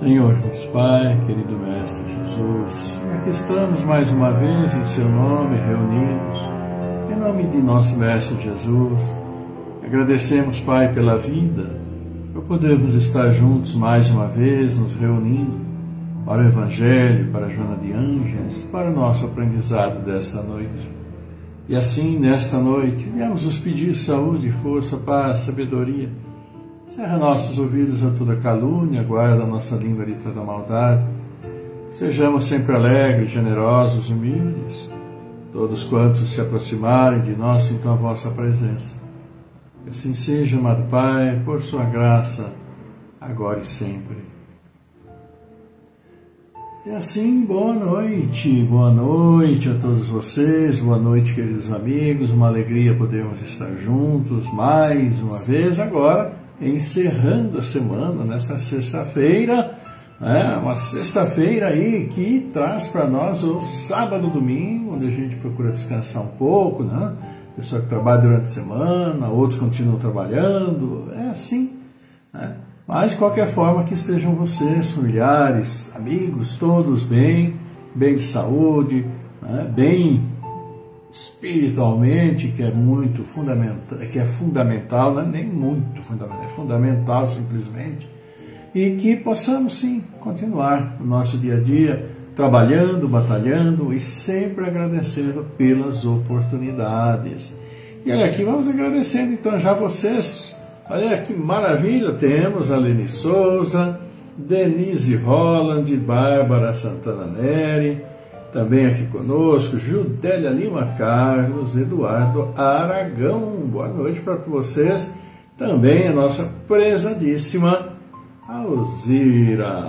Senhor, Deus Pai, querido Mestre Jesus, aqui estamos mais uma vez em Seu nome, reunidos, em nome de nosso Mestre Jesus. Agradecemos, Pai, pela vida, por podermos estar juntos mais uma vez, nos reunindo para o Evangelho, para a Joana de Ângeles, para o nosso aprendizado desta noite. E assim, nesta noite, viemos nos pedir saúde, força, paz, sabedoria. Cerra nossos ouvidos a toda calúnia, guarda nossa língua de toda maldade. Sejamos sempre alegres, generosos, humildes. Todos quantos se aproximarem de nós, sintam a vossa presença. Que assim seja, amado Pai, por sua graça, agora e sempre. E assim, boa noite a todos vocês, boa noite, queridos amigos, uma alegria podermos estar juntos mais uma vez agora, encerrando a semana, nesta sexta-feira, uma sexta-feira aí que traz para nós o sábado, domingo, onde a gente procura descansar um pouco, né? Pessoal que trabalha durante a semana, outros continuam trabalhando, é assim, né? Mas de qualquer forma que sejam vocês, familiares, amigos, todos bem de saúde, né? Bem espiritualmente, que é muito fundamental, que é fundamental, não é nem muito fundamental, é fundamental simplesmente, e que possamos sim continuar o nosso dia a dia, trabalhando, batalhando e sempre agradecendo pelas oportunidades. E olha aqui, vamos agradecendo então já vocês, olha que maravilha, temos a Leni Souza, Denise Holland, Bárbara Santana Neri, também aqui conosco, Judélia Lima Carlos, Eduardo Aragão. Boa noite para vocês. Também a nossa prezadíssima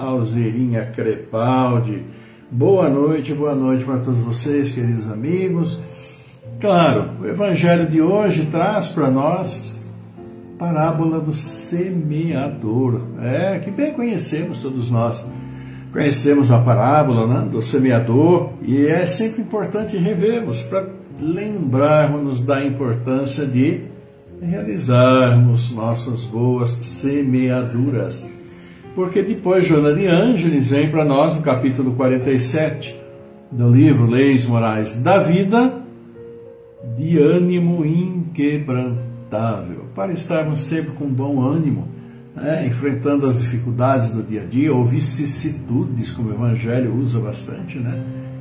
Alzirinha Crepaldi. Boa noite para todos vocês, queridos amigos. Claro, o Evangelho de hoje traz para nós a parábola do semeador. Que bem conhecemos todos nós. Conhecemos a parábola, né, do semeador, e é sempre importante revermos para lembrarmos da importância de realizarmos nossas boas semeaduras. Porque depois Joana de Ângeles vem para nós no capítulo 47 do livro Leis Morais da Vida, de ânimo inquebrantável, para estarmos sempre com bom ânimo, enfrentando as dificuldades do dia a dia, ou vicissitudes, como o Evangelho usa bastante,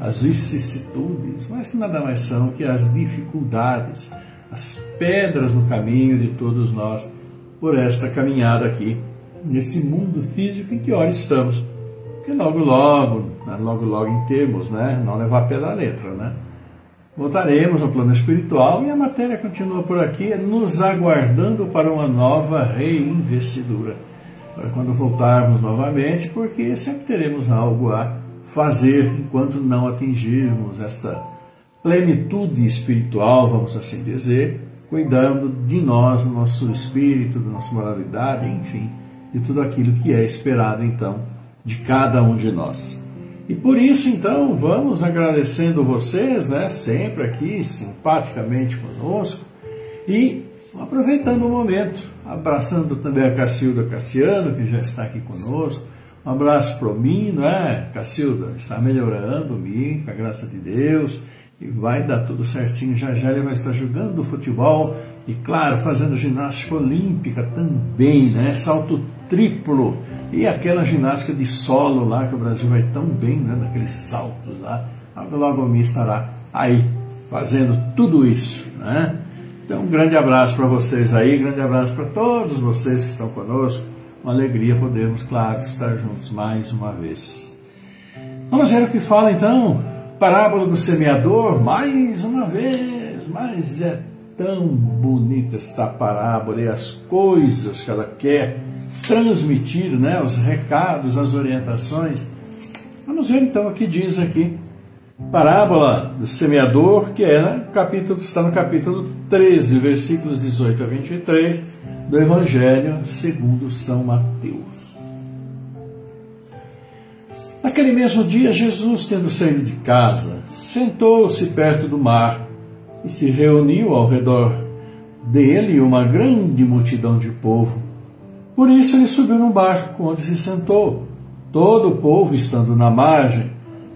as vicissitudes, mas que nada mais são que as dificuldades, as pedras no caminho de todos nós, por esta caminhada aqui, nesse mundo físico em que hora estamos, que logo em termos, não levar a pé da letra, voltaremos ao plano espiritual e a matéria continua por aqui, nos aguardando para uma nova reinvestidura, para quando voltarmos novamente, porque sempre teremos algo a fazer enquanto não atingirmos essa plenitude espiritual, vamos assim dizer, cuidando de nós, do nosso espírito, da nossa moralidade, enfim, de tudo aquilo que é esperado, então, de cada um de nós. E por isso, então, vamos agradecendo vocês, sempre aqui, simpaticamente conosco, e aproveitando o momento, abraçando também a Cacilda Cassiano, que já está aqui conosco. Um abraço para o Mi, Cacilda? Está melhorando o Mi, com a graça de Deus, e vai dar tudo certinho. Já ele vai estar jogando futebol e, claro, fazendo ginástica olímpica também, salto triplo, e aquela ginástica de solo lá, que o Brasil vai tão bem, naqueles saltos lá. Logo o Mi estará aí, fazendo tudo isso, Então, um grande abraço para vocês aí, grande abraço para todos vocês que estão conosco. Uma alegria podermos, claro, estar juntos mais uma vez. Vamos ver o que fala, então, parábola do semeador, mais uma vez, mas é tão bonita esta parábola e as coisas que ela quer transmitir, os recados, as orientações. Vamos ver então o que diz aqui. Parábola do semeador, que está no capítulo 13, versículos 18 a 23, do Evangelho segundo São Mateus. Naquele mesmo dia, Jesus, tendo saído de casa, sentou-se perto do mar e se reuniu ao redor dele uma grande multidão de povo. Por isso ele subiu num barco, onde se sentou. Todo o povo estando na margem,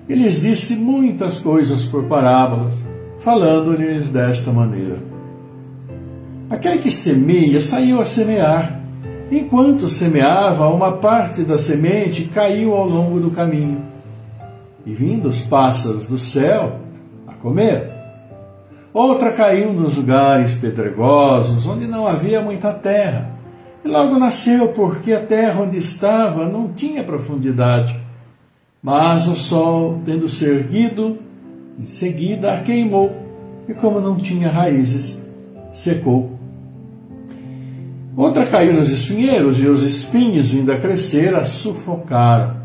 e lhes disse muitas coisas por parábolas, falando-lhes desta maneira. Aquele que semeia saiu a semear. Enquanto semeava, uma parte da semente caiu ao longo do caminho. E vindo os pássaros do céu a comer. Outra caiu nos lugares pedregosos, onde não havia muita terra. E logo nasceu, porque a terra onde estava não tinha profundidade. Mas o sol, tendo se erguido, em seguida a queimou, e como não tinha raízes, secou. Outra caiu nos espinheiros, e os espinhos, vindo a crescer, a sufocaram.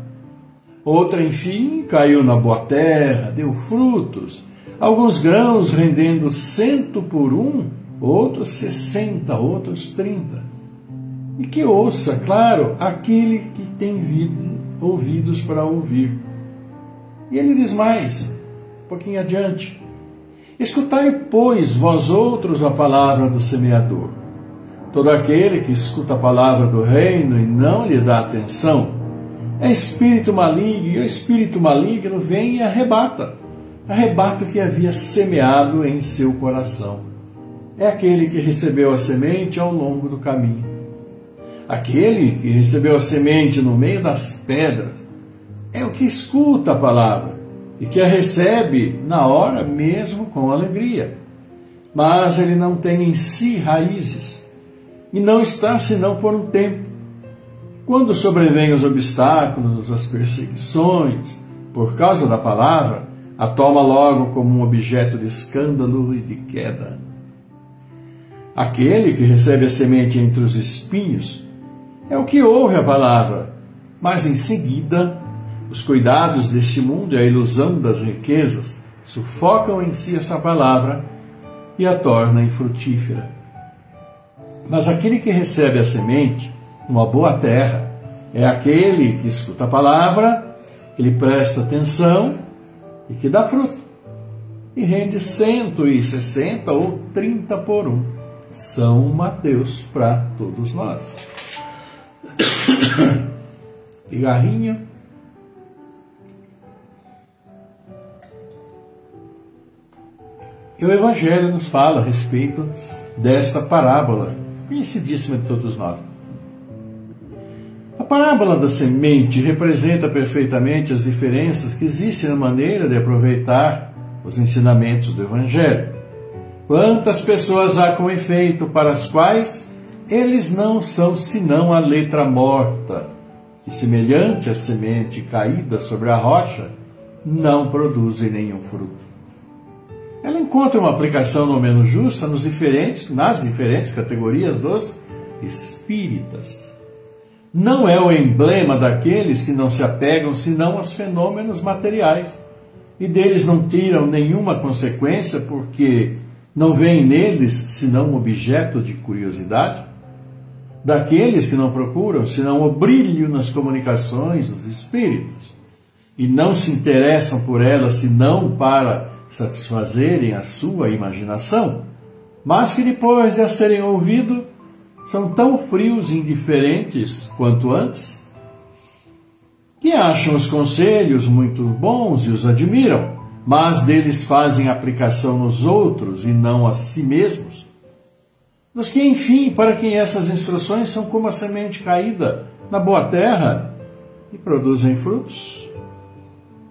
Outra, enfim, caiu na boa terra, deu frutos, alguns grãos rendendo 100 por 1, outros 60, outros 30. E que ouça, claro, aquele que tem ouvidos para ouvir. E ele diz mais, um pouquinho adiante. Escutai, pois, vós outros a palavra do semeador. Todo aquele que escuta a palavra do reino e não lhe dá atenção, é espírito maligno, e o espírito maligno vem e arrebata o que havia semeado em seu coração. É aquele que recebeu a semente ao longo do caminho. Aquele que recebeu a semente no meio das pedras é o que escuta a palavra e que a recebe na hora mesmo com alegria. Mas ele não tem em si raízes e não está senão por um tempo. Quando sobrevêm os obstáculos, as perseguições, por causa da palavra, a toma logo como um objeto de escândalo e de queda. Aquele que recebe a semente entre os espinhos é o que ouve a palavra, mas em seguida Os cuidados deste mundo e a ilusão das riquezas sufocam em si essa palavra e a torna infrutífera. Mas aquele que recebe a semente, uma boa terra, é aquele que escuta a palavra, que lhe presta atenção e que dá fruto. E rende 160 ou 30 por 1. São Mateus para todos nós. Pigarrinho. E o Evangelho nos fala a respeito desta parábola, conhecidíssima de todos nós. A parábola da semente representa perfeitamente as diferenças que existem na maneira de aproveitar os ensinamentos do Evangelho. Quantas pessoas há com efeito para as quais eles não são senão a letra morta, e semelhante à semente caída sobre a rocha, não produzem nenhum fruto. Ela encontra uma aplicação não menos justa nas diferentes categorias dos espíritas. Não é o emblema daqueles que não se apegam senão aos fenômenos materiais, e deles não tiram nenhuma consequência porque não veem neles senão um objeto de curiosidade? Daqueles que não procuram senão o brilho nas comunicações dos espíritos, e não se interessam por elas senão para satisfazerem a sua imaginação, mas que depois de as terem ouvido, são tão frios e indiferentes quanto antes, que acham os conselhos muito bons e os admiram, mas deles fazem aplicação nos outros e não a si mesmos. Dos que, enfim, para quem essas instruções são como a semente caída na boa terra e produzem frutos.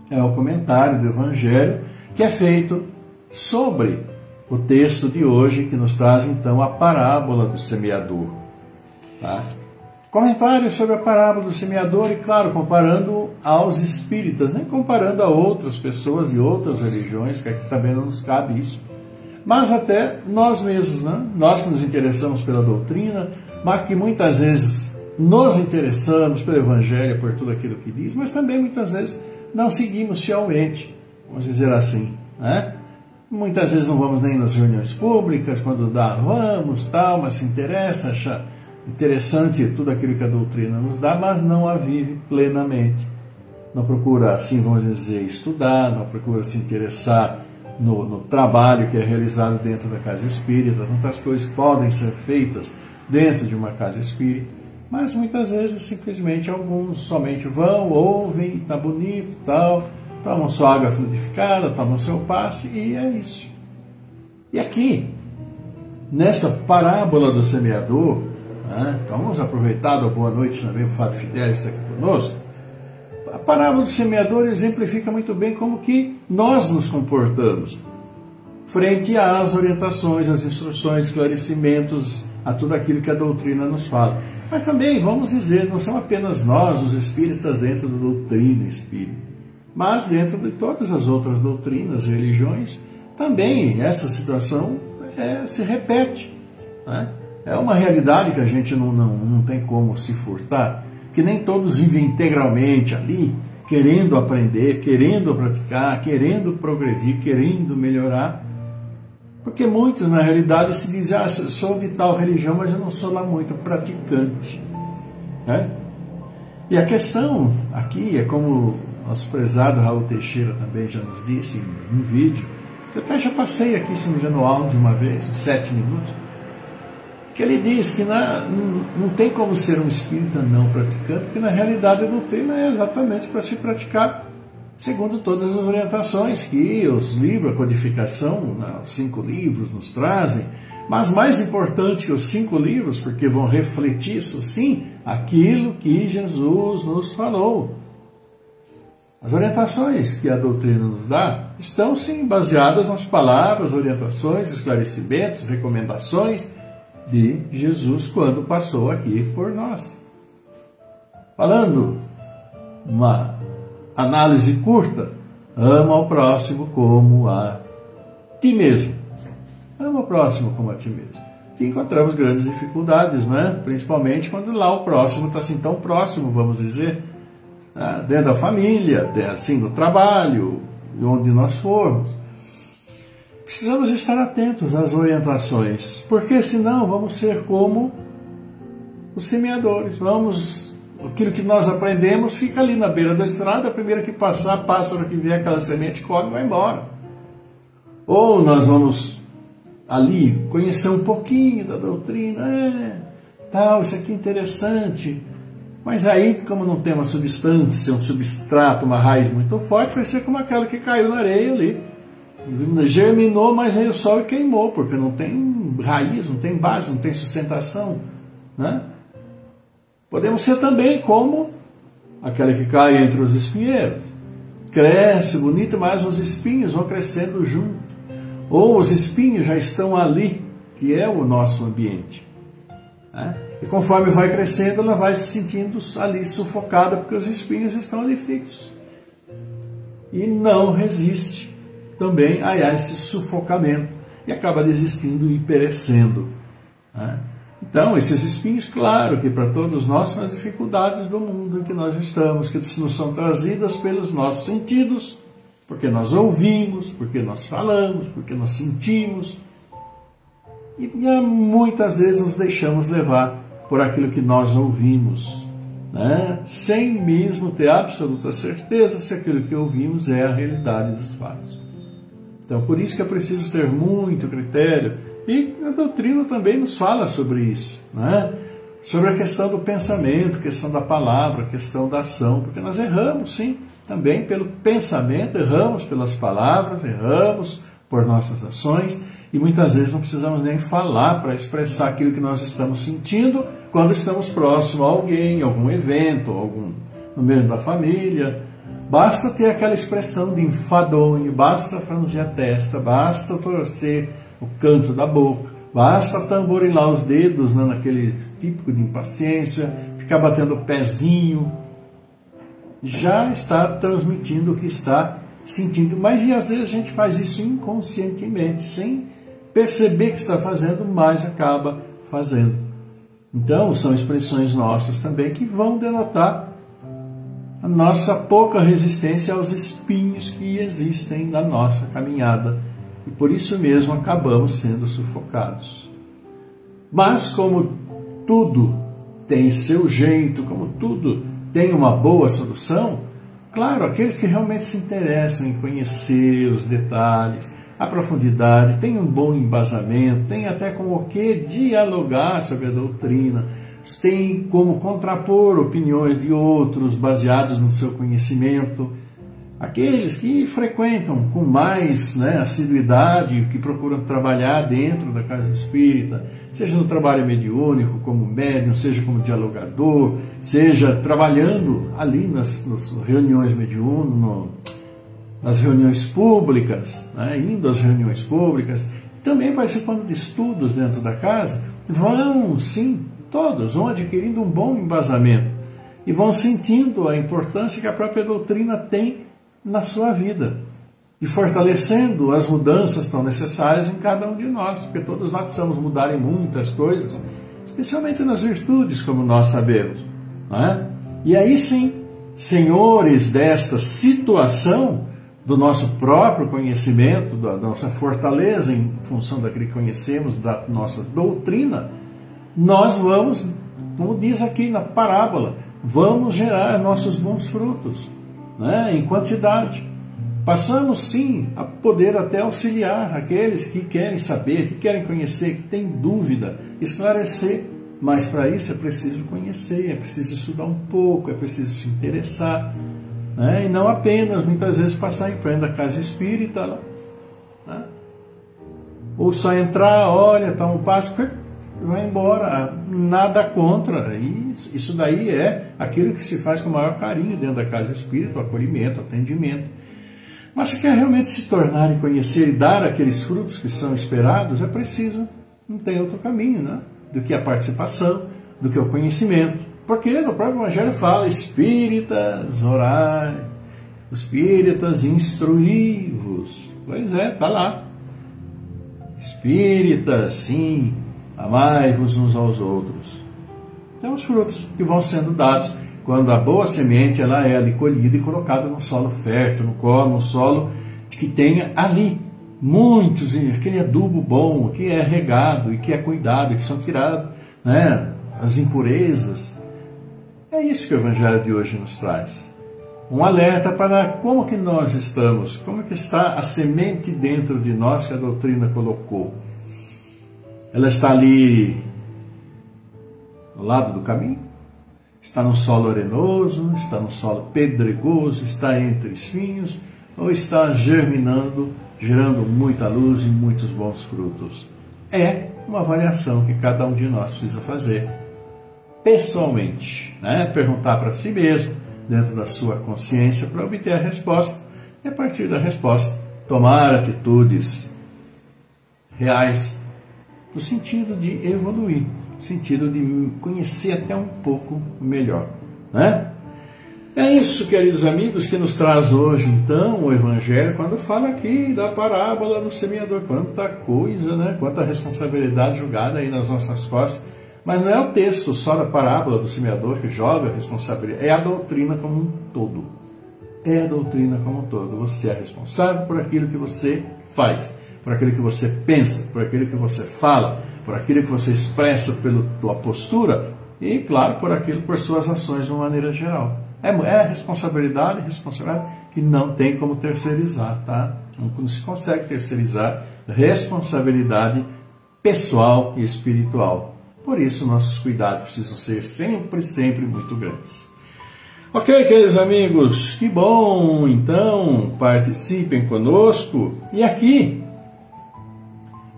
É o comentário do Evangelho que é feito sobre o texto de hoje, que nos traz então a parábola do semeador. Tá? Comentário sobre a parábola do semeador, e claro, comparando aos espíritas, nem comparando a outras pessoas de outras religiões, porque aqui também não nos cabe isso, mas até nós mesmos, né? Nós que nos interessamos pela doutrina, mas que muitas vezes nos interessamos pelo Evangelho, por tudo aquilo que diz, mas também muitas vezes não seguimos fielmente, vamos dizer assim, né? Muitas vezes não vamos nem nas reuniões públicas, quando dá, vamos, tal, mas se interessa, acha interessante tudo aquilo que a doutrina nos dá, mas não a vive plenamente. Não procura, assim, vamos dizer, estudar, não procura se interessar no trabalho que é realizado dentro da casa espírita. Muitas coisas podem ser feitas dentro de uma casa espírita, mas muitas vezes simplesmente alguns somente vão, ouvem, está bonito, tal, tomam sua água fluidificada, tomam seu passe e é isso. E aqui, nessa parábola do semeador, né, então vamos aproveitar a boa noite também para o Fábio Fidelis estar aqui conosco. A parábola do semeador exemplifica muito bem como que nós nos comportamos frente às orientações, às instruções, esclarecimentos, a tudo aquilo que a doutrina nos fala. Mas também, vamos dizer, não são apenas nós, os espíritas, dentro da doutrina espírita, mas dentro de todas as outras doutrinas, religiões, também essa situação se repete. Né? É uma realidade que a gente não tem como se furtar, que nem todos vivem integralmente ali, querendo aprender, querendo praticar, querendo progredir, querendo melhorar, porque muitos, na realidade, se dizem, eu sou de tal religião, mas eu não sou lá muito praticante. Né? E a questão aqui é como nosso prezado Raul Teixeira também já nos disse em um vídeo, que eu até já passei aqui, se não me engano, no áudio uma vez, em 7 minutos, que ele diz que não tem como ser um espírita não praticante, porque na realidade a doutrina é exatamente para se praticar segundo todas as orientações que os livros, a codificação, os 5 livros nos trazem, mas mais importante que os 5 livros, porque vão refletir, isso sim, aquilo que Jesus nos falou. As orientações que a doutrina nos dá estão sim baseadas nas palavras, orientações, esclarecimentos, recomendações de Jesus quando passou aqui por nós. Falando uma análise curta, ama ao próximo como a ti mesmo. Ama o próximo como a ti mesmo. E encontramos grandes dificuldades, né? Principalmente quando lá o próximo está assim tão próximo, vamos dizer, dentro da família, assim, no trabalho, onde nós formos. Precisamos estar atentos às orientações, porque senão vamos ser como os semeadores. Aquilo que nós aprendemos fica ali na beira da estrada, a primeira que passar, pássaro que vier aquela semente come e vai embora. Ou nós vamos ali conhecer um pouquinho da doutrina, isso aqui é interessante, mas aí, como não tem uma substância, um substrato, uma raiz muito forte, vai ser como aquela que caiu na areia ali. Germinou, mas veio o sol e queimou, porque não tem raiz, não tem base, não tem sustentação, né? Podemos ser também como aquela que cai entre os espinheiros. Cresce bonito, mas os espinhos vão crescendo junto. Ou os espinhos já estão ali, que é o nosso ambiente, né? E conforme vai crescendo, ela vai se sentindo ali sufocada, porque os espinhos estão ali fixos. E não resiste também a esse sufocamento. E acaba desistindo e perecendo, né? Então, esses espinhos, claro que para todos nós são as dificuldades do mundo em que nós estamos, que nos são trazidas pelos nossos sentidos, porque nós ouvimos, porque nós falamos, porque nós sentimos. E muitas vezes nos deixamos levar por aquilo que nós ouvimos, né? Sem mesmo ter absoluta certeza se aquilo que ouvimos é a realidade dos fatos. Então, por isso que é preciso ter muito critério. E a doutrina também nos fala sobre isso, né? Sobre a questão do pensamento, questão da palavra, questão da ação, porque nós erramos, sim, também pelo pensamento, erramos pelas palavras, erramos por nossas ações, e muitas vezes não precisamos nem falar para expressar aquilo que nós estamos sentindo quando estamos próximo a alguém, algum evento, no meio da família. Basta ter aquela expressão de enfadonho, basta franzir a testa, basta torcer o canto da boca, basta tamborilar os dedos, né, naquele típico de impaciência, ficar batendo o pezinho, já está transmitindo o que está sentindo. Mas e às vezes a gente faz isso inconscientemente, sem perceber que está fazendo, mas acaba fazendo. Então são expressões nossas também que vão denotar a nossa pouca resistência aos espinhos que existem na nossa caminhada. E por isso mesmo acabamos sendo sufocados. Mas como tudo tem seu jeito, como tudo tem uma boa solução, claro, aqueles que realmente se interessam em conhecer os detalhes, a profundidade, têm um bom embasamento, têm até com o que dialogar sobre a doutrina, têm como contrapor opiniões de outros baseados no seu conhecimento. Aqueles que frequentam com mais, assiduidade, que procuram trabalhar dentro da casa espírita, seja no trabalho mediúnico, como médium, seja como dialogador, seja trabalhando ali nas reuniões mediúnicas, nas reuniões públicas, indo às reuniões públicas, também participando de estudos dentro da casa, vão, sim, todos vão adquirindo um bom embasamento e vão sentindo a importância que a própria doutrina tem na sua vida e fortalecendo as mudanças tão necessárias em cada um de nós, porque todos nós precisamos mudar em muitas coisas, especialmente nas virtudes, como nós sabemos, não é? E aí sim, senhores desta situação do nosso próprio conhecimento, da nossa fortaleza em função daquilo que conhecemos, da nossa doutrina, nós vamos, como diz aqui na parábola, vamos gerar nossos bons frutos, em quantidade. Passamos sim a poder até auxiliar aqueles que querem saber, que querem conhecer, que têm dúvida, esclarecer, mas para isso é preciso conhecer, é preciso estudar um pouco, é preciso se interessar, e não apenas muitas vezes passar em frente da casa espírita, ou só entrar, olha, está um passo, vai embora, nada contra. E isso daí é aquilo que se faz com o maior carinho dentro da casa espírita, o acolhimento, o atendimento. Mas se quer realmente se tornar e conhecer e dar aqueles frutos que são esperados, é preciso, não tem outro caminho, do que a participação, do que o conhecimento. Porque no próprio Evangelho fala, espíritas, orai, espíritas, instruí-vos. Pois é, está lá. Espíritas, sim, amai-vos uns aos outros. Então, os frutos que vão sendo dados quando a boa semente ela é ali colhida e colocada num solo fértil, num solo que tenha ali muitos, aquele adubo bom, que é regado e que é cuidado, e que são tiradas, né, as impurezas. É isso que o Evangelho de hoje nos traz. Um alerta para como que nós estamos, como que está a semente dentro de nós que a doutrina colocou. Ela está ali no lado do caminho? Está no solo arenoso? Está no solo pedregoso? Está entre espinhos? Ou está germinando, gerando muita luz e muitos bons frutos? É uma avaliação que cada um de nós precisa fazer pessoalmente, né? Perguntar para si mesmo, dentro da sua consciência, para obter a resposta e a partir da resposta tomar atitudes reais no sentido de evoluir, no sentido de conhecer até um pouco melhor, né? É isso, queridos amigos, que nos traz hoje, então, o Evangelho, quando fala aqui da parábola do semeador. Quanta coisa, né? Quanta responsabilidade jogada aí nas nossas costas. Mas não é o texto só da parábola do semeador que joga a responsabilidade, é a doutrina como um todo. É a doutrina como um todo. Você é responsável por aquilo que você faz, por aquilo que você pensa, por aquilo que você fala, por aquilo que você expressa pela tua postura e, claro, por suas ações de uma maneira geral. É responsabilidade que não tem como terceirizar, tá? Não se consegue terceirizar responsabilidade pessoal e espiritual. Por isso, nossos cuidados precisam ser sempre muito grandes. Ok, queridos amigos, que bom! Então, participem conosco. E aqui,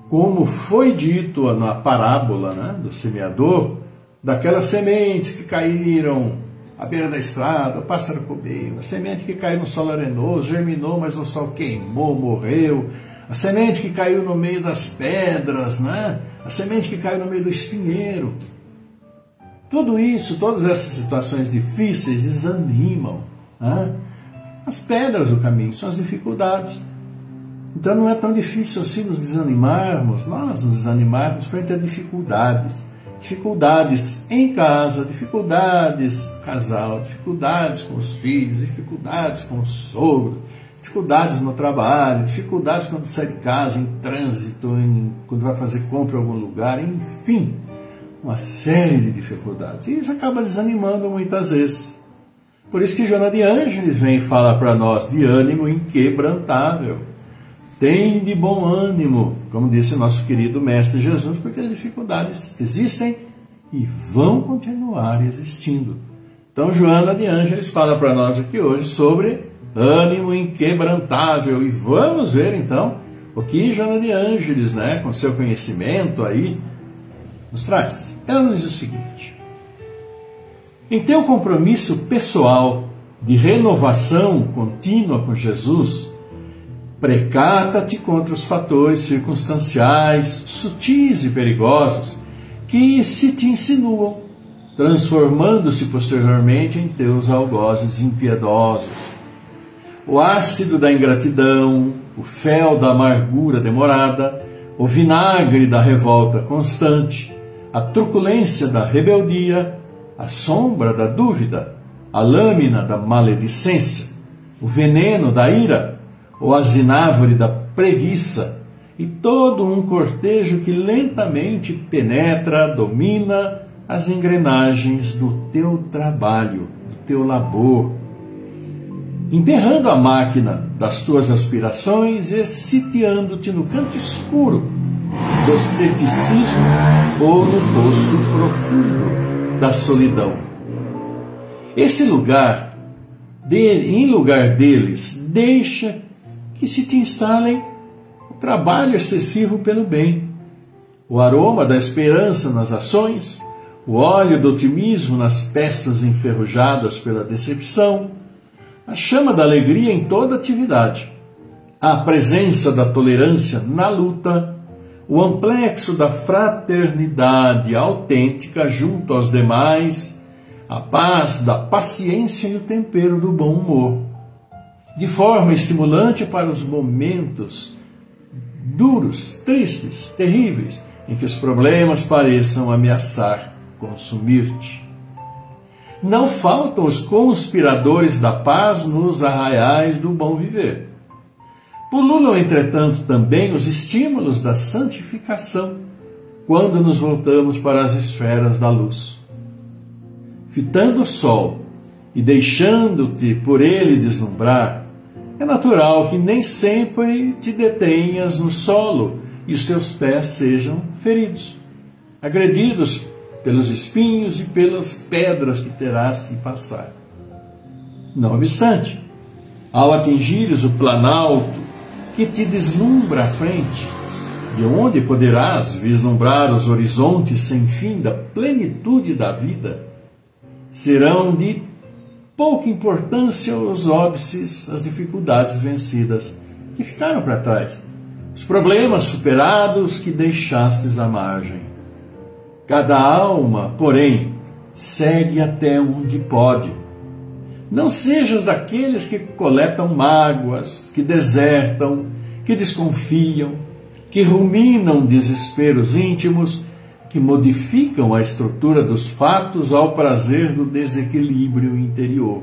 como foi dito na parábola, né, do semeador, daquelas sementes que caíram à beira da estrada, o pássaro comeu, a semente que caiu no solo arenoso, germinou, mas o sol queimou, morreu, a semente que caiu no meio das pedras, né? A semente que caiu no meio do espinheiro. Tudo isso, todas essas situações difíceis desanimam, né? As pedras do caminho são as dificuldades. Então não é tão difícil assim nós nos desanimarmos frente a dificuldades. Dificuldades em casa, dificuldades no casal, dificuldades com os filhos, dificuldades com o sogro, dificuldades no trabalho, dificuldades quando sai de casa, em trânsito, quando vai fazer compra em algum lugar, enfim, uma série de dificuldades. E isso acaba desanimando muitas vezes. Por isso que Joana de Ângeles vem falar para nós de ânimo inquebrantável. Tem de bom ânimo, como disse nosso querido Mestre Jesus, porque as dificuldades existem e vão continuar existindo. Então, Joana de Ângeles fala para nós aqui hoje sobre ânimo inquebrantável. E vamos ver, então, o que Joana de Ângeles, né, com seu conhecimento aí, nos traz. Ela nos diz o seguinte: em teu compromisso pessoal de renovação contínua com Jesus, precata-te contra os fatores circunstanciais, sutis e perigosos, que se te insinuam, transformando-se posteriormente em teus algozes impiedosos. O ácido da ingratidão, o fel da amargura demorada, o vinagre da revolta constante, a truculência da rebeldia, a sombra da dúvida, a lâmina da maledicência, o veneno da ira, o azinávore da preguiça e todo um cortejo que lentamente penetra, domina as engrenagens do teu trabalho, do teu labor, emperrando a máquina das tuas aspirações e sitiando-te no canto escuro do ceticismo ou no poço profundo da solidão. Esse lugar, em lugar deles, deixa que se te instalem o trabalho excessivo pelo bem, o aroma da esperança nas ações, o óleo do otimismo nas peças enferrujadas pela decepção, a chama da alegria em toda atividade, a presença da tolerância na luta, o amplexo da fraternidade autêntica junto aos demais, a paz da paciência e o tempero do bom humor, de forma estimulante para os momentos duros, tristes, terríveis, em que os problemas pareçam ameaçar consumir-te. Não faltam os conspiradores da paz nos arraiais do bom viver. Pululam, entretanto, também os estímulos da santificação, quando nos voltamos para as esferas da luz. Fitando o sol e deixando-te por ele deslumbrar, é natural que nem sempre te detenhas no solo e os teus pés sejam feridos, agredidos pelos espinhos e pelas pedras que terás que passar. Não obstante, ao atingires o planalto que te deslumbra à frente, de onde poderás vislumbrar os horizontes sem fim da plenitude da vida, serão de pouca importância os óbices, as dificuldades vencidas que ficaram para trás, os problemas superados que deixastes à margem. Cada alma, porém, segue até onde pode. Não sejas daqueles que coletam mágoas, que desertam, que desconfiam, que ruminam desesperos íntimos, que modificam a estrutura dos fatos ao prazer do desequilíbrio interior.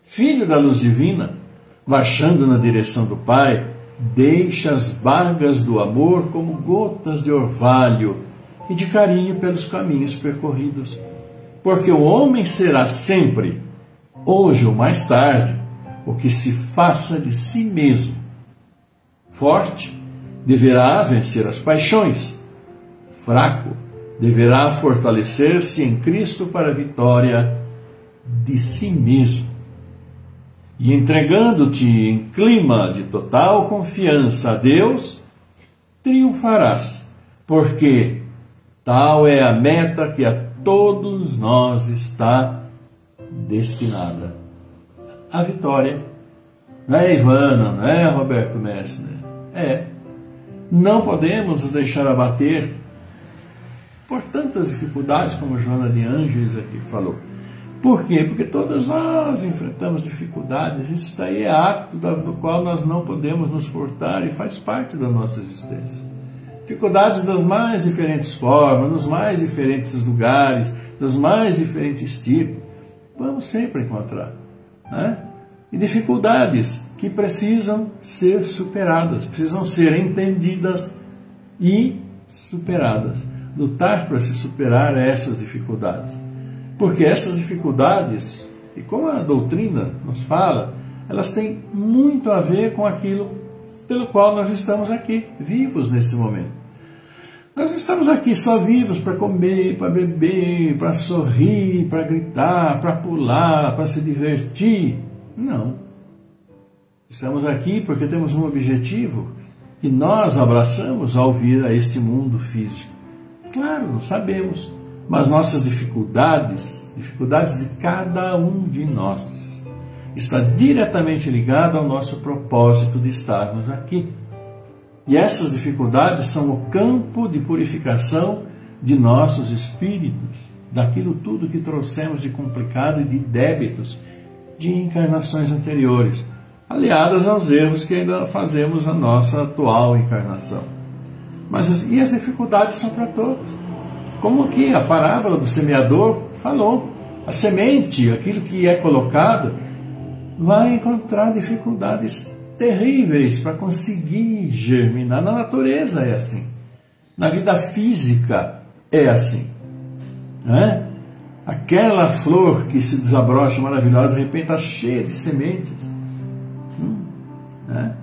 Filho da luz divina, marchando na direção do Pai, deixa as bagas do amor como gotas de orvalho e de carinho pelos caminhos percorridos, porque o homem será sempre, hoje ou mais tarde, o que se faça de si mesmo. Forte, deverá vencer as paixões. Fraco, deverá fortalecer-se em Cristo para a vitória de si mesmo. E entregando-te em clima de total confiança a Deus, triunfarás, porque tal é a meta que a todos nós está destinada. A vitória. Não é, Ivana? Não é, Roberto Messner? É. Não podemos nos deixar abater por tantas dificuldades, como Joana de Ângeles aqui falou. Por quê? Porque todos nós enfrentamos dificuldades. Isso daí é ato do qual nós não podemos nos furtar e faz parte da nossa existência. Dificuldades das mais diferentes formas, nos mais diferentes lugares, dos mais diferentes tipos. Vamos sempre encontrar, né? E dificuldades que precisam ser superadas, precisam ser entendidas e superadas. Lutar para se superar essas dificuldades. Porque essas dificuldades, e como a doutrina nos fala, elas têm muito a ver com aquilo pelo qual nós estamos aqui, vivos nesse momento. Nós não estamos aqui só vivos para comer, para beber, para sorrir, para gritar, para pular, para se divertir. Não. Estamos aqui porque temos um objetivo que nós abraçamos ao vir a este mundo físico. Claro, não sabemos, mas nossas dificuldades de cada um de nós, está diretamente ligado ao nosso propósito de estarmos aqui. E essas dificuldades são o campo de purificação de nossos espíritos, daquilo tudo que trouxemos de complicado e de débitos de encarnações anteriores, aliadas aos erros que ainda fazemos na nossa atual encarnação. E as dificuldades são para todos. Como aqui a parábola do semeador falou, a semente, aquilo que é colocado, vai encontrar dificuldades terríveis para conseguir germinar. Na natureza é assim. Na vida física é assim. Né? Aquela flor que se desabrocha maravilhosa, de repente está cheia de sementes. Né?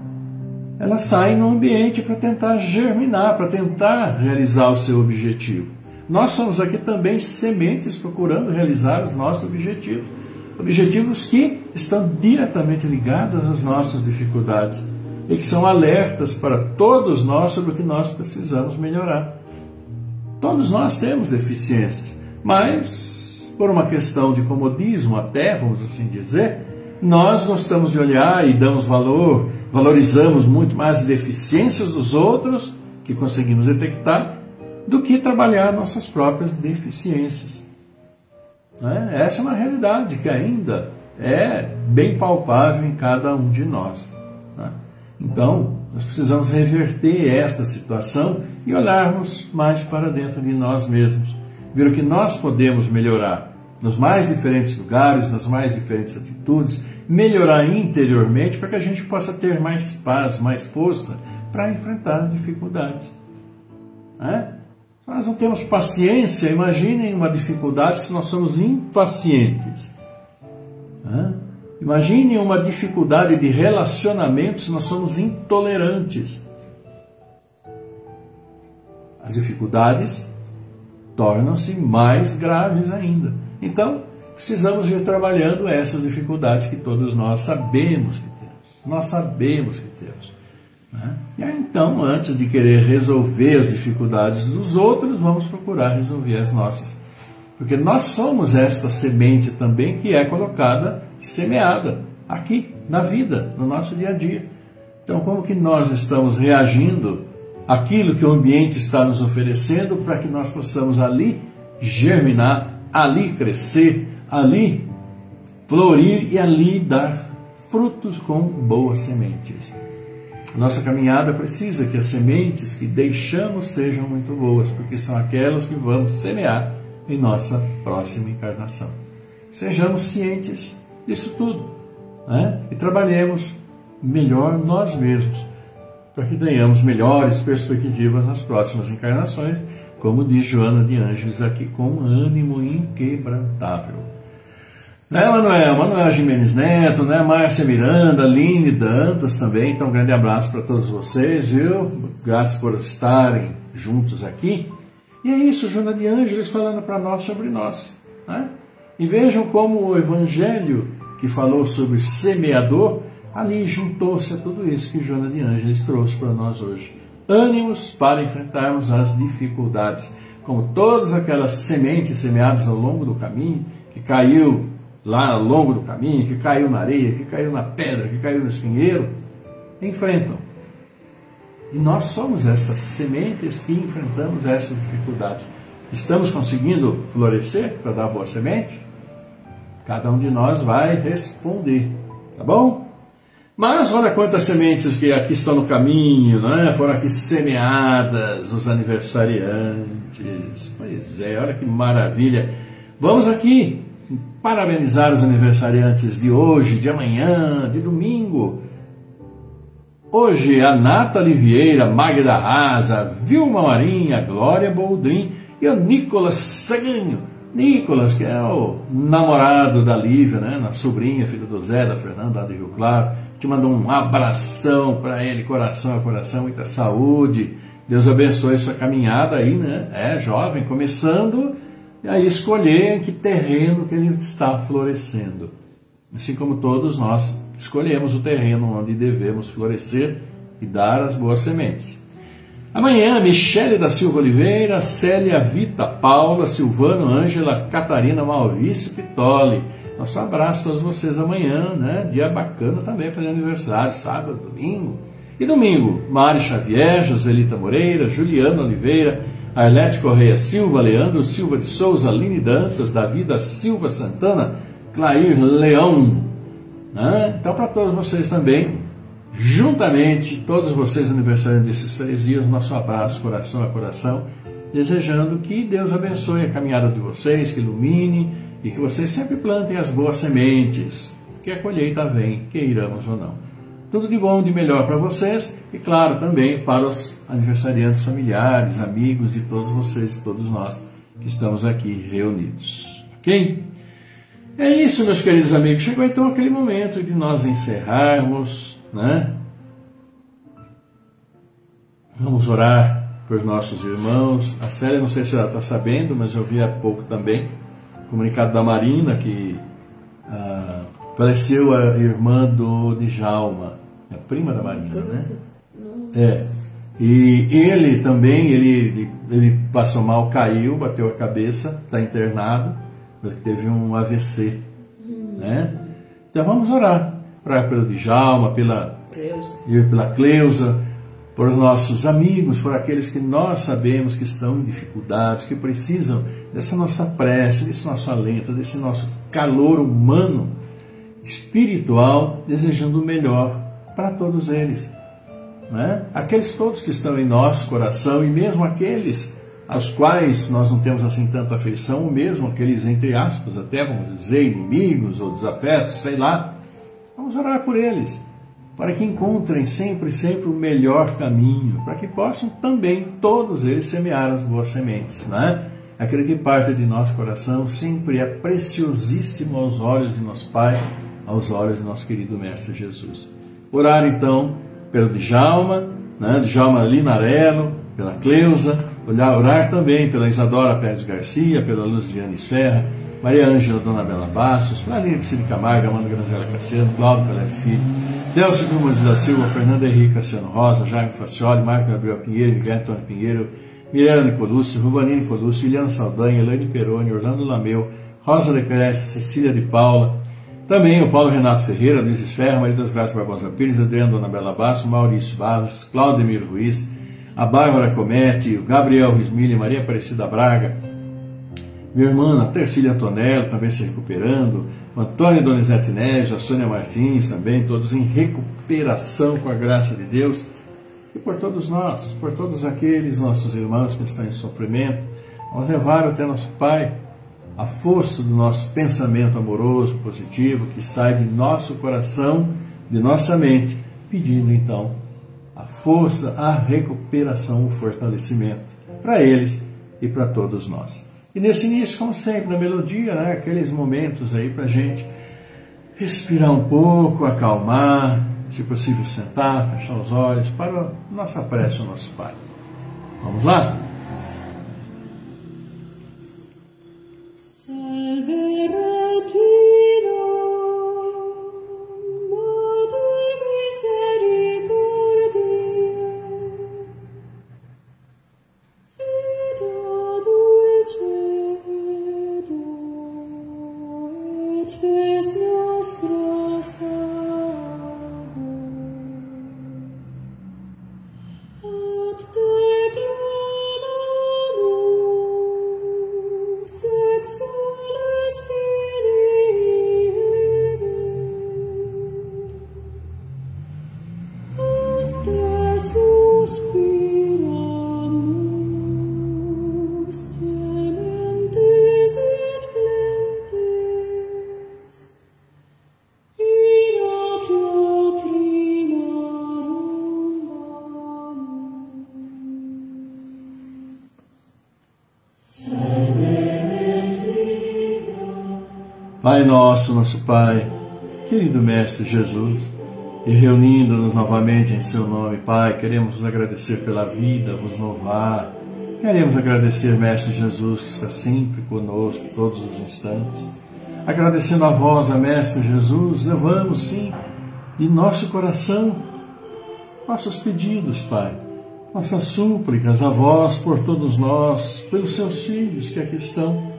Ela sai no ambiente para tentar germinar, para tentar realizar o seu objetivo. Nós somos aqui também sementes procurando realizar os nossos objetivos. Objetivos que estão diretamente ligados às nossas dificuldades e que são alertas para todos nós sobre o que nós precisamos melhorar. Todos nós temos deficiências, mas por uma questão de comodismo até, vamos assim dizer, nós gostamos de olhar e damos valor, valorizamos muito mais as deficiências dos outros que conseguimos detectar do que trabalhar nossas próprias deficiências. Essa é uma realidade que ainda é bem palpável em cada um de nós. Então, nós precisamos reverter esta situação e olharmos mais para dentro de nós mesmos, ver o que nós podemos melhorar, nos mais diferentes lugares, nas mais diferentes atitudes, melhorar interiormente para que a gente possa ter mais paz, mais força para enfrentar as dificuldades. Se nós não temos paciência, imaginem uma dificuldade se nós somos impacientes. Imaginem uma dificuldade de relacionamento se nós somos intolerantes. As dificuldades tornam-se mais graves ainda. Então, precisamos ir trabalhando essas dificuldades que todos nós sabemos que temos. Nós sabemos que temos. E aí, então, antes de querer resolver as dificuldades dos outros, vamos procurar resolver as nossas. Porque nós somos esta semente também que é colocada, semeada aqui na vida, no nosso dia a dia. Então, como que nós estamos reagindo àquilo que o ambiente está nos oferecendo para que nós possamos ali germinar, ali crescer, ali florir e ali dar frutos com boas sementes. Nossa caminhada precisa que as sementes que deixamos sejam muito boas, porque são aquelas que vamos semear em nossa próxima encarnação. Sejamos cientes disso tudo, e trabalhemos melhor nós mesmos, para que tenhamos melhores perspectivas nas próximas encarnações, como diz Joana de Ângeles aqui, com ânimo inquebrantável. Manuel Gimenez Neto, Márcia Miranda, Aline Dantas também. Então, um grande abraço para todos vocês, viu? Graças por estarem juntos aqui. E é isso, Joana de Ângeles falando para nós sobre nós. E vejam como o Evangelho, que falou sobre semeador, ali juntou-se a tudo isso que Joana de Ângeles trouxe para nós hoje. Ânimos para enfrentarmos as dificuldades. Como todas aquelas sementes semeadas ao longo do caminho, que caiu lá ao longo do caminho, que caiu na areia, que caiu na pedra, que caiu no espinheiro, enfrentam. E nós somos essas sementes que enfrentamos essas dificuldades. Estamos conseguindo florescer para dar boa semente? Cada um de nós vai responder, tá bom? Mas olha quantas sementes que aqui estão no caminho, foram aqui semeadas, os aniversariantes. Pois é, olha que maravilha. Vamos aqui parabenizar os aniversariantes de hoje, de amanhã, de domingo. Hoje a Nathalie Vieira, Magda Raza, Vilma Marinha, Glória Boldrin e o Nicolas Seguinho. Nicolas, que é o namorado da Lívia, a sobrinha, filho do Zé, da Fernanda, lá de Rio Claro, que mandou um abração para ele, coração a coração, muita saúde. Deus abençoe sua caminhada aí, jovem, começando e aí escolher em que terreno que ele está florescendo. Assim como todos nós escolhemos o terreno onde devemos florescer e dar as boas sementes. Amanhã, Michele da Silva Oliveira, Célia Vita, Paula, Silvano, Ângela, Catarina, Maurício Pitoli. Nosso abraço a todos vocês amanhã, dia bacana também para aniversário, sábado, domingo. E domingo, Mari Xavier, Joselita Moreira, Juliana Oliveira, Arlete Correia Silva, Leandro Silva de Souza, Aline Dantas, Davi da Silva Santana, Clair Leão. Então, para todos vocês também, juntamente, todos vocês aniversariantes desses 3 dias, nosso abraço, coração a coração, desejando que Deus abençoe a caminhada de vocês, que ilumine e que vocês sempre plantem as boas sementes, que a colheita vem, queiramos ou não. Tudo de bom, de melhor para vocês e, claro, também para os aniversariantes familiares, amigos de todos vocês e todos nós que estamos aqui reunidos. Ok? É isso, meus queridos amigos. Chegou então aquele momento de nós encerrarmos, Vamos orar por nossos irmãos. A Célia, não sei se ela está sabendo, mas eu vi há pouco também o comunicado da Marina que faleceu a irmã do Djalma, a prima da Marina, E ele também, ele passou mal, caiu, bateu a cabeça, está internado, porque teve um AVC, Então vamos orar pelo Djalma, pela Cleusa, por nossos amigos, por aqueles que nós sabemos que estão em dificuldades, que precisam dessa nossa prece, desse nosso alento, desse nosso calor humano, espiritual, desejando o melhor para todos eles. Aqueles todos que estão em nosso coração e mesmo aqueles aos quais nós não temos assim tanta afeição, ou mesmo aqueles, entre aspas, até vamos dizer, inimigos ou desafetos, sei lá. Vamos orar por eles, para que encontrem sempre o melhor caminho, para que possam também todos eles semear as boas sementes, né? Aquele que parte de nosso coração sempre é preciosíssimo aos olhos de nosso Pai, aos olhos de nosso querido Mestre Jesus. Orar então pelo Djalma, né? Djalma Linarello, pela Cleusa, orar também pela Isadora Pérez Garcia, pela Luciane Esferra, Maria Ângela Dona Bela Bastos, Aline Priscila Camargo, Amanda Granzela Cassiano, Cláudio Pelé Filho, Delcio Drumas da Silva, Fernanda Henrique Cassiano Rosa, Jaime Facioli, Marco Gabriel Pinheiro, Miguel Antônio Pinheiro, Mirella Nicolúcio, Ruvanini Nicolúcio, Iliana Saldanha, Elaine Peroni, Orlando Lameu, Rosa Lecresce, Cecília de Paula, também o Paulo Renato Ferreira, Luiz Esferra, Maria das Graças Barbosa Pires, Adriano Dona Bela Bastos, Maurício Barros, Claudemiro Ruiz, a Bárbara Comete, o Gabriel Rismilli, Maria Aparecida Braga, minha irmã, a Tercília Antonello, também se recuperando, o Antônio Donizete Neves, a Sônia Martins, também, todos em recuperação com a graça de Deus, e por todos nós, por todos aqueles nossos irmãos que estão em sofrimento, vamos levar até nosso Pai a força do nosso pensamento amoroso, positivo, que sai de nosso coração, de nossa mente, pedindo então a força, a recuperação, o fortalecimento para eles e para todos nós. E nesse início, como sempre, na melodia, né, aqueles momentos aí para a gente respirar um pouco, acalmar, se possível sentar, fechar os olhos para a nossa prece ao nosso Pai. Vamos lá? Pai nosso, nosso Pai, querido Mestre Jesus, e reunindo-nos novamente em Seu nome, Pai, queremos vos agradecer pela vida, vos louvar, queremos agradecer, Mestre Jesus, que está sempre conosco, todos os instantes. Agradecendo a vós, a Mestre Jesus, levamos, sim, de nosso coração, nossos pedidos, Pai, nossas súplicas a vós por todos nós, pelos seus filhos que aqui estão.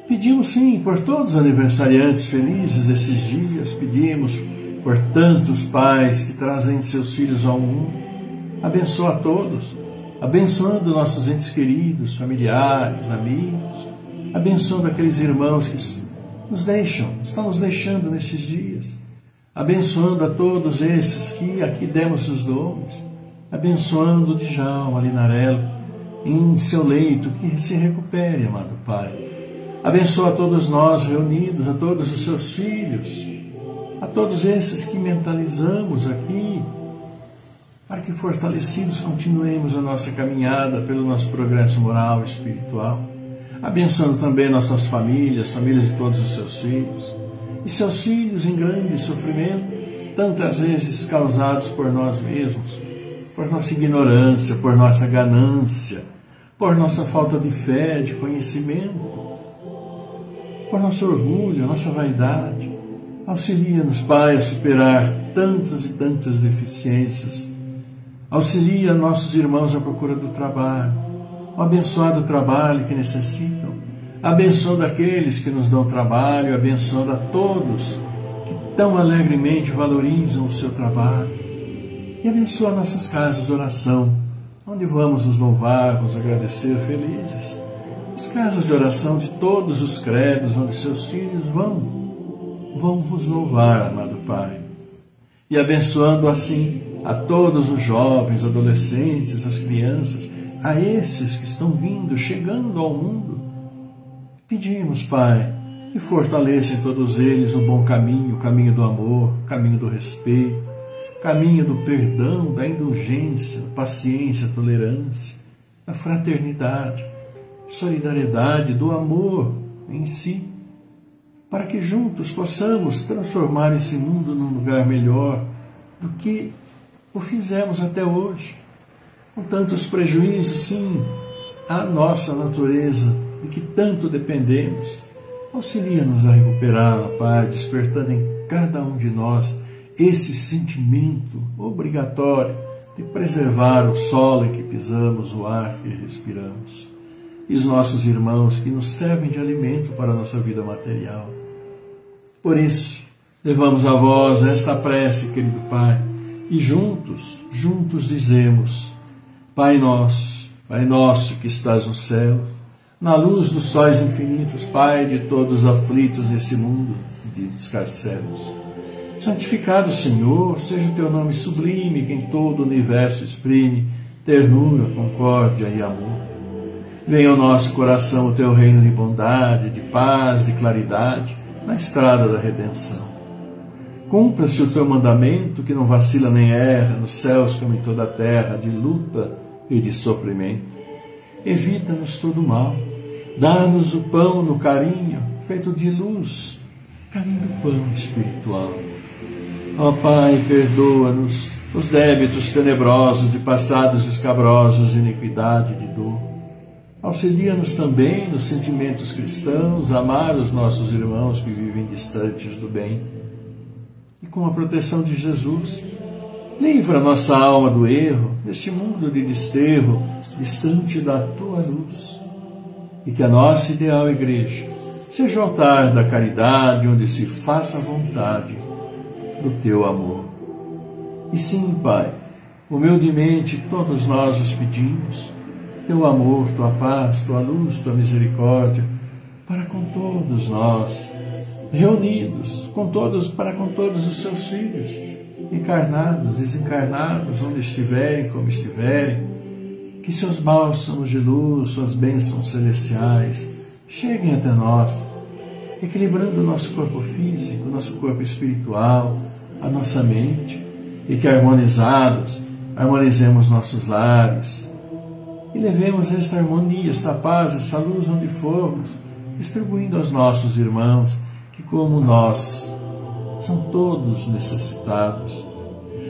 Pedimos, sim, por todos os aniversariantes felizes desses dias, pedimos por tantos pais que trazem seus filhos ao mundo. Abençoa a todos, abençoando nossos entes queridos, familiares, amigos, abençoando aqueles irmãos que nos deixam, estão nos deixando nesses dias, abençoando a todos esses que aqui demos os nomes, abençoando o Djalma Linarello em seu leito, que se recupere, amado Pai. Abençoa a todos nós reunidos, a todos os seus filhos, a todos esses que mentalizamos aqui, para que fortalecidos continuemos a nossa caminhada pelo nosso progresso moral e espiritual. Abençoando também nossas famílias, famílias de todos os seus filhos, e seus filhos em grande sofrimento, tantas vezes causados por nós mesmos, por nossa ignorância, por nossa ganância, por nossa falta de fé, de conhecimento, por nosso orgulho, nossa vaidade. Auxilia-nos, Pai, a superar tantas e tantas deficiências. Auxilia nossos irmãos à procura do trabalho, o abençoado trabalho que necessitam, abençoando aqueles que nos dão trabalho, abençoando a todos que tão alegremente valorizam o seu trabalho. E abençoa nossas casas de oração, onde vamos nos louvar, vos agradecer felizes. As casas de oração de todos os credos, onde seus filhos vão vos louvar, amado Pai. E abençoando assim a todos os jovens, adolescentes, as crianças, a esses que estão vindo, chegando ao mundo. Pedimos, Pai, que fortaleça em todos eles o bom caminho, o caminho do amor, o caminho do respeito, o caminho do perdão, da indulgência, da paciência, da tolerância, da fraternidade, solidariedade, do amor em si, para que juntos possamos transformar esse mundo num lugar melhor do que o fizemos até hoje, com tantos prejuízos, sim, à nossa natureza, de que tanto dependemos. Auxilia-nos a recuperá-la, Pai, despertando em cada um de nós esse sentimento obrigatório de preservar o solo em que pisamos, o ar que respiramos, e os nossos irmãos que nos servem de alimento para a nossa vida material. Por isso, levamos a vós esta prece, querido Pai, e juntos dizemos: Pai nosso que estás no céu, na luz dos sóis infinitos, Pai de todos os aflitos desse mundo de escarcelos, santificado, Senhor, seja o teu nome sublime, que em todo o universo exprime ternura, concórdia e amor. Venha ao nosso coração o teu reino de bondade, de paz, de claridade, na estrada da redenção. Cumpra-se o teu mandamento, que não vacila nem erra, nos céus como em toda a terra, de luta e de sofrimento. Evita-nos todo mal, dá-nos o pão no carinho, feito de luz, caminho do pão espiritual. Ó Pai, perdoa-nos os débitos tenebrosos de passados escabrosos de iniquidade e de dor. Auxilia-nos também nos sentimentos cristãos, amar os nossos irmãos que vivem distantes do bem. E com a proteção de Jesus, livra nossa alma do erro, deste mundo de desterro, distante da tua luz. E que a nossa ideal igreja seja o altar da caridade, onde se faça a vontade do teu amor. E sim, Pai, humildemente todos nós os pedimos, teu amor, tua paz, tua luz, tua misericórdia, para com todos nós, reunidos, para com todos os seus filhos, encarnados, desencarnados, onde estiverem, como estiverem, que seus bálsamos de luz, suas bênçãos celestiais, cheguem até nós, equilibrando o nosso corpo físico, nosso corpo espiritual, a nossa mente, e que harmonizemos nossos lares, e levemos esta harmonia, esta paz, essa luz onde formos, distribuindo aos nossos irmãos, que como nós, são todos necessitados.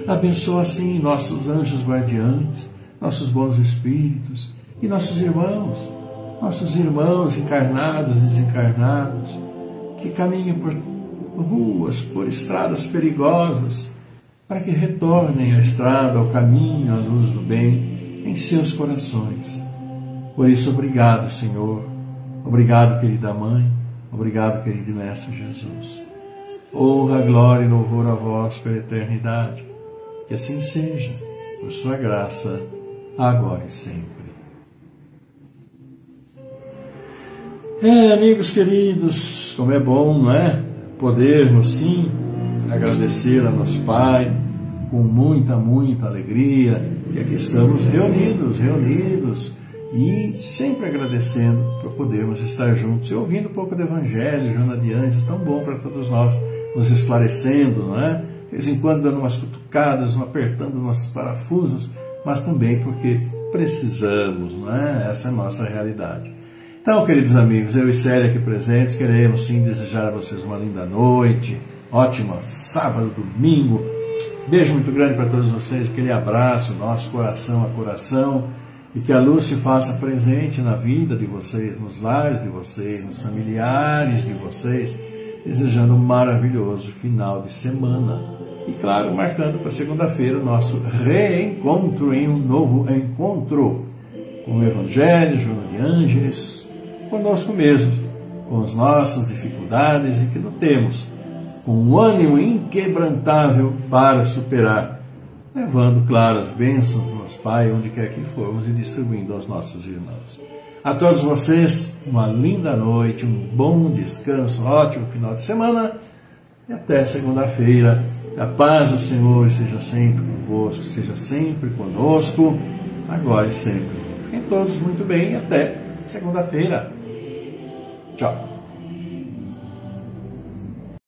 Abençoa assim nossos anjos guardiães, nossos bons espíritos e nossos irmãos encarnados, desencarnados, que caminham por ruas, por estradas perigosas, para que retornem à estrada, ao caminho, à luz do bem, em seus corações. Por isso, obrigado, Senhor. Obrigado, querida Mãe. Obrigado, querido Mestre Jesus. Honra, glória e louvor a vós pela eternidade. Que assim seja, por sua graça, agora e sempre. Amigos queridos, como é bom, não é? Podermos, sim, agradecer a nosso Pai com muita, muita alegria. E aqui estamos reunidos e sempre agradecendo por podermos estar juntos e ouvindo um pouco do Evangelho, Joana de Anjos, tão bom para todos nós, nos esclarecendo, não é? De vez em quando dando umas cutucadas, apertando nossos parafusos, mas também porque precisamos, não é? Essa é a nossa realidade. Então, queridos amigos, eu e Célia aqui presentes, queremos sim desejar a vocês uma linda noite, ótima sábado, domingo. Beijo muito grande para todos vocês, aquele abraço, nosso coração a coração, e que a luz se faça presente na vida de vocês, nos lares de vocês, nos familiares de vocês, desejando um maravilhoso final de semana. E claro, marcando para segunda-feira o nosso reencontro em um novo encontro com o Evangelho, Joana de Ângeles, conosco mesmo, com as nossas dificuldades e que lutemos com um ânimo inquebrantável para superar, levando, claro, as bênçãos do nosso Pai, onde quer que formos, e distribuindo aos nossos irmãos. A todos vocês, uma linda noite, um bom descanso, um ótimo final de semana, e até segunda-feira. A paz do Senhor esteja sempre convosco, esteja sempre conosco, agora e sempre. Fiquem todos muito bem e até segunda-feira. Tchau.